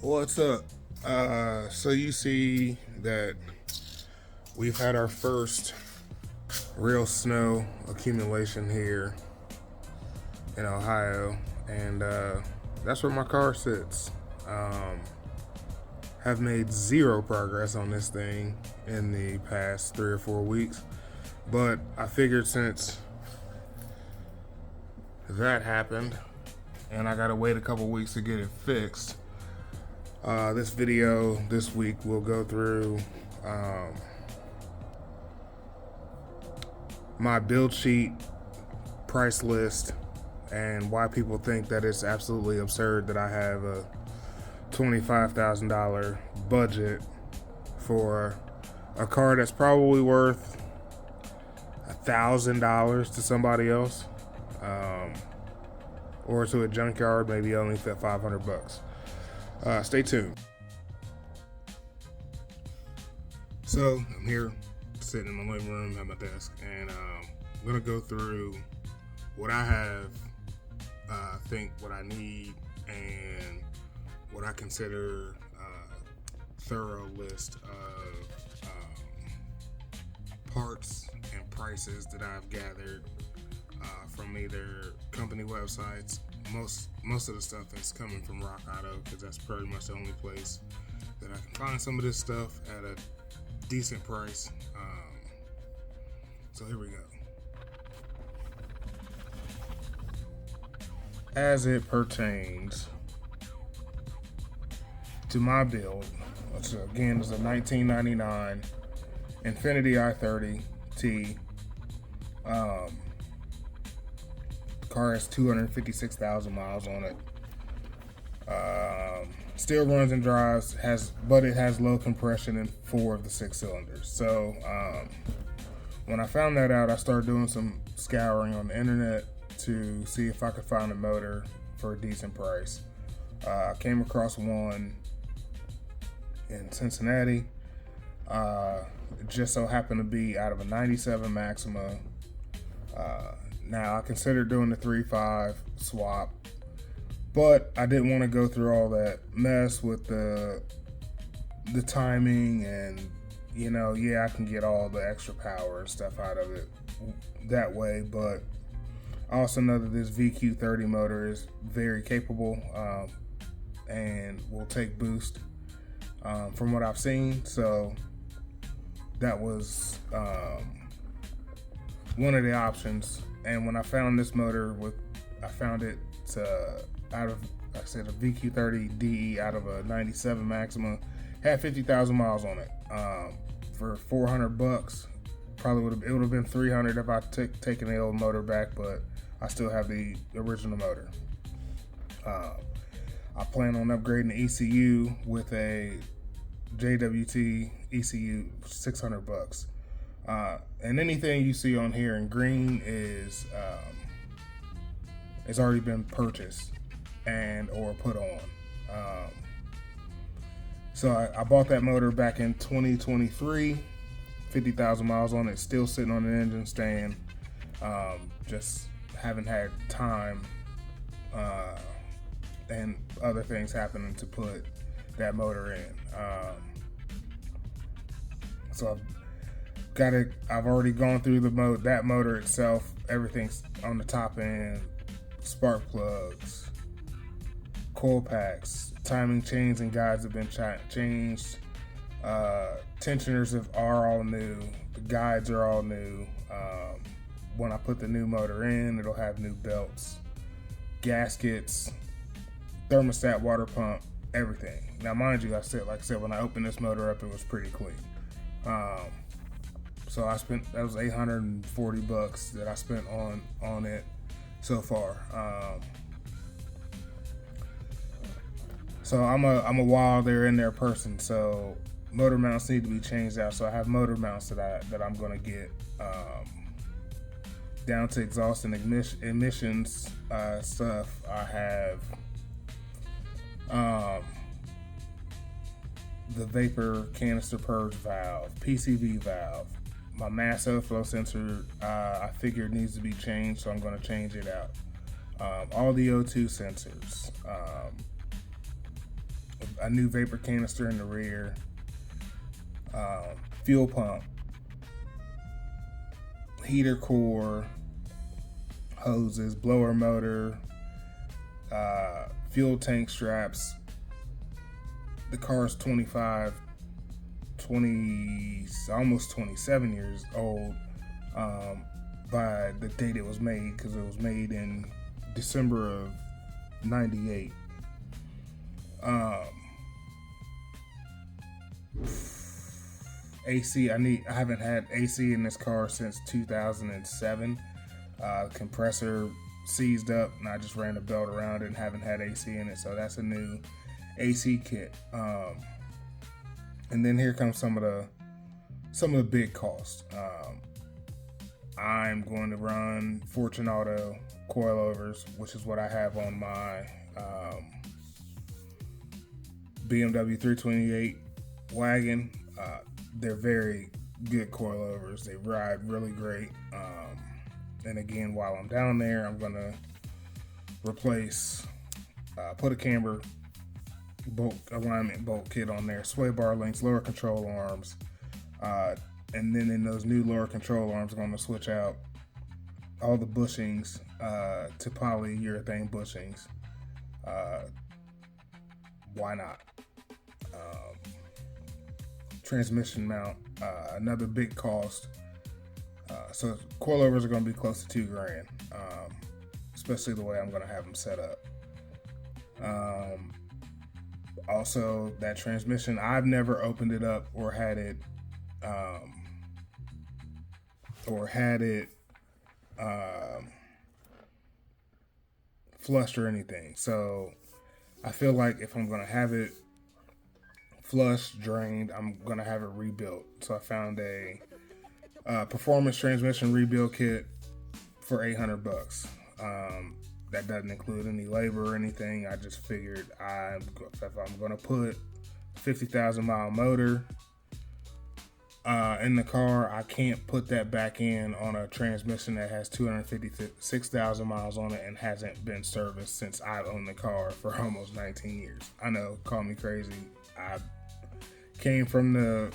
What's up? So you see that we've had our first real snow accumulation here in Ohio, and that's where my car sits. Um, have made zero progress on this thing in the past 3 or 4 weeks, but I figured since that happened and I gotta wait a couple weeks to get it fixed, this video this week will go through um, my build sheet, price list, and why people think that it's absolutely absurd that I have a $25,000 budget for a car that's probably worth $1,000 to somebody else, um, or to a junkyard, maybe only fit 500 bucks. Stay tuned. So I'm here sitting in my living room at my desk, and I'm gonna go through what I have, think what I need, and what I consider a thorough list of parts and prices that I've gathered from either company websites. Most of the stuff is coming from Rock Auto because that's pretty much the only place that I can find some of this stuff at a decent price. So here we go. As it pertains to my build, so again, it's a 1999 Infiniti I30T. Car has 256,000 miles on it. Still runs and drives, but it has low compression in 4 of the 6 cylinders. So when I found that out, I started doing some scouring on the internet to see if I could find a motor for a decent price. I came across one in Cincinnati. It just so happened to be out of a 97 Maxima. Now I considered doing the 3.5 swap, but I didn't want to go through all that mess with the timing, and yeah, I can get all the extra power and stuff out of it that way, but I also know that this VQ30 motor is very capable and will take boost from what I've seen. So that was one of the options. And when I found this motor, I found it out of, like I said, a VQ30 DE out of a 97 Maxima, had 50,000 miles on it. For 400 bucks, it would have been 300 if I taken the old motor back, but I still have the original motor. I plan on upgrading the ECU with a JWT ECU, 600 bucks. And anything you see on here in green is it's already been purchased and or put on. So I bought that motor back in 2023, 50,000 miles on it, still sitting on the engine stand. Just haven't had time and other things happening to put that motor in. So I've already gone through that motor itself. Everything's on the top end: spark plugs, coil packs, timing chains and guides have been changed. Tensioners are all new. The guides are all new. When I put the new motor in, it'll have new belts, gaskets, thermostat, water pump, everything. Now, mind you, like I said, when I opened this motor up, it was pretty clean. So that was 840 bucks that I spent on it so far. So I'm a while they're in there person. So motor mounts need to be changed out. So I have motor mounts that I'm gonna get, down to exhaust and emissions stuff. I have the vapor canister purge valve, PCV valve. My mass airflow sensor, I figured needs to be changed, so I'm going to change it out. All the O2 sensors, a new vapor canister in the rear, fuel pump, heater core, hoses, blower motor, fuel tank straps. The car is almost 27 years old by the date it was made, because it was made in December of '98. AC, I haven't had AC in this car since 2007. Compressor seized up, and I just ran a belt around it and haven't had AC in it, so that's a new AC kit. And then here comes some of the big costs. I'm going to run Fortune Auto coilovers, which is what I have on my BMW 328 wagon. They're very good coilovers. They ride really great. And again, while I'm down there, I'm gonna replace, put a camber bolt alignment bolt kit on there, sway bar links, lower control arms, and then in those new lower control arms, I'm gonna switch out all the bushings to polyurethane bushings. Why not? Transmission mount, another big cost. So coilovers are going to be close to $2,000, especially the way I'm going to have them set up. Also, that transmission, I've never opened it up or had it flushed or anything. So I feel like if I'm going to have it flushed, drained, I'm gonna have it rebuilt. So I found a performance transmission rebuild kit for $800. That doesn't include any labor or anything. I just figured if I'm gonna put 50,000 mile motor in the car, I can't put that back in on a transmission that has 256,000 miles on it and hasn't been serviced since I've owned the car for almost 19 years. I know, call me crazy. I came from the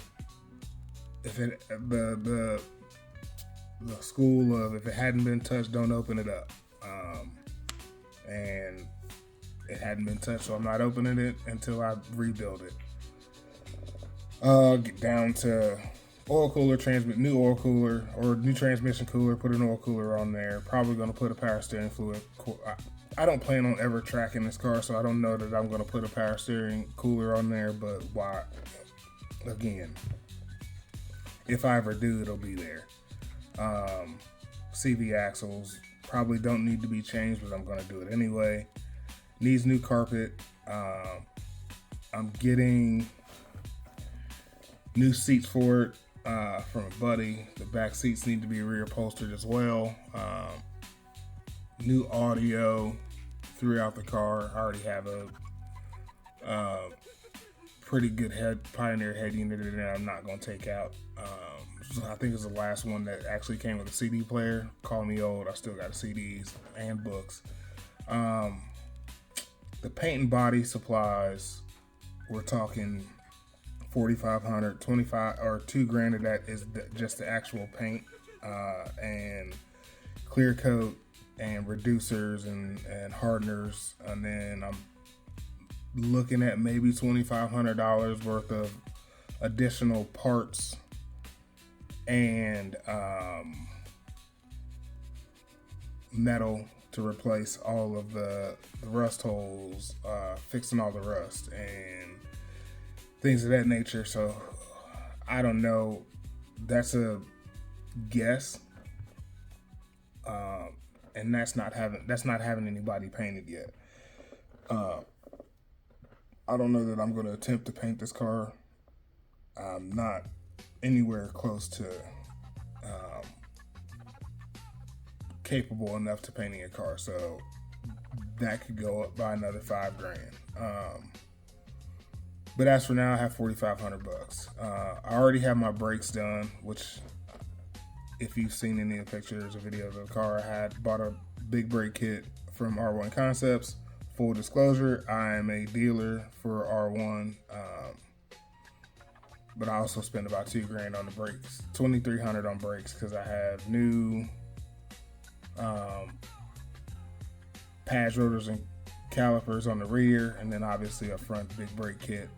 school of, if it hadn't been touched, don't open it up. And it hadn't been touched, so I'm not opening it until I rebuild it. Get down to oil cooler, new oil cooler or new transmission cooler, put an oil cooler on there. Probably going to put a power steering fluid. I don't plan on ever tracking this car, so I don't know that I'm going to put a power steering cooler on there, but why? Again, if I ever do, it'll be there. CV axles probably don't need to be changed, but I'm going to do it anyway. Needs new carpet. I'm getting new seats for it from a buddy. The back seats need to be reupholstered as well. New audio throughout the car. I already have a pretty good Pioneer head unit that I'm not going to take out. I think it's the last one that actually came with a CD player. Call me old, I still got CDs and books. The paint and body supplies, we're talking $4,500, $25 or $2,000 of that is just the actual paint and clear coat and reducers and hardeners, and then I'm looking at maybe $2,500 worth of additional parts and metal to replace all of the rust holes, fixing all the rust and things of that nature. So I don't know, that's a guess, and that's not having anybody painted yet. I don't know that I'm going to attempt to paint this car. I'm not anywhere close to capable enough to painting a car, so that could go up by another $5,000. But as for now, I have $4,500. I already have my brakes done, which, if you've seen any of the pictures or videos of the car, I had bought a big brake kit from R1 Concepts full disclosure, I am a dealer for R1, but I also spent about $2,000 on the brakes, $2,300 on brakes, because I have new patch rotors and calipers on the rear, and then obviously a front big brake kit.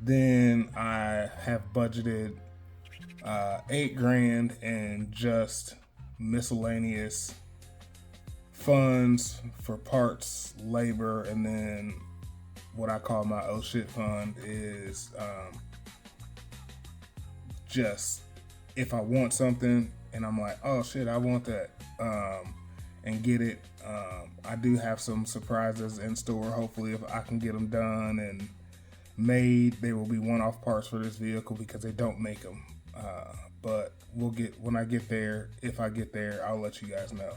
Then I have budgeted $8,000 in just miscellaneous funds for parts, labor, and then what I call my oh shit fund is just if I want something and I'm like, oh shit, I want that, and get it. I do have some surprises in store. Hopefully, if I can get them done and made, they will be one-off parts for this vehicle because they don't make them. But we'll get, when I get there, if I get there, I'll let you guys know.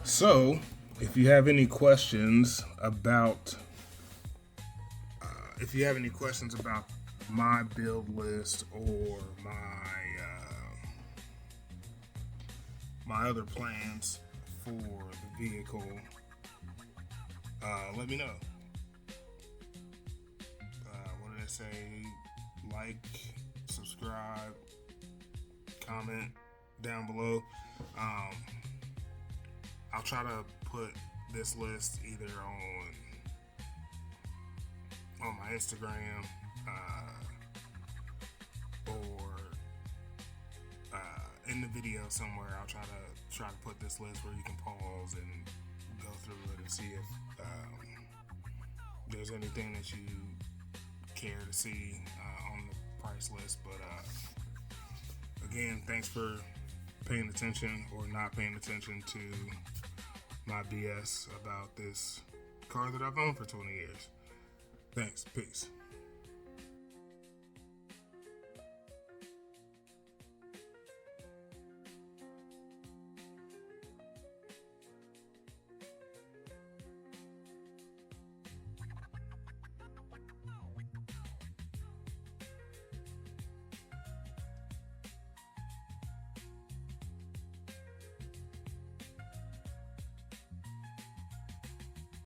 So if you have any questions about my build list or my other plans for the vehicle, let me know. What did I say? Like, subscribe, comment down below. I'll try to put this list either on my Instagram or in the video somewhere. I'll try to put this list where you can pause and go through it and see if there's anything that you care to see on the price list. But again, thanks for paying attention or not paying attention to my BS about this car that I've owned for 20 years. Thanks. Peace.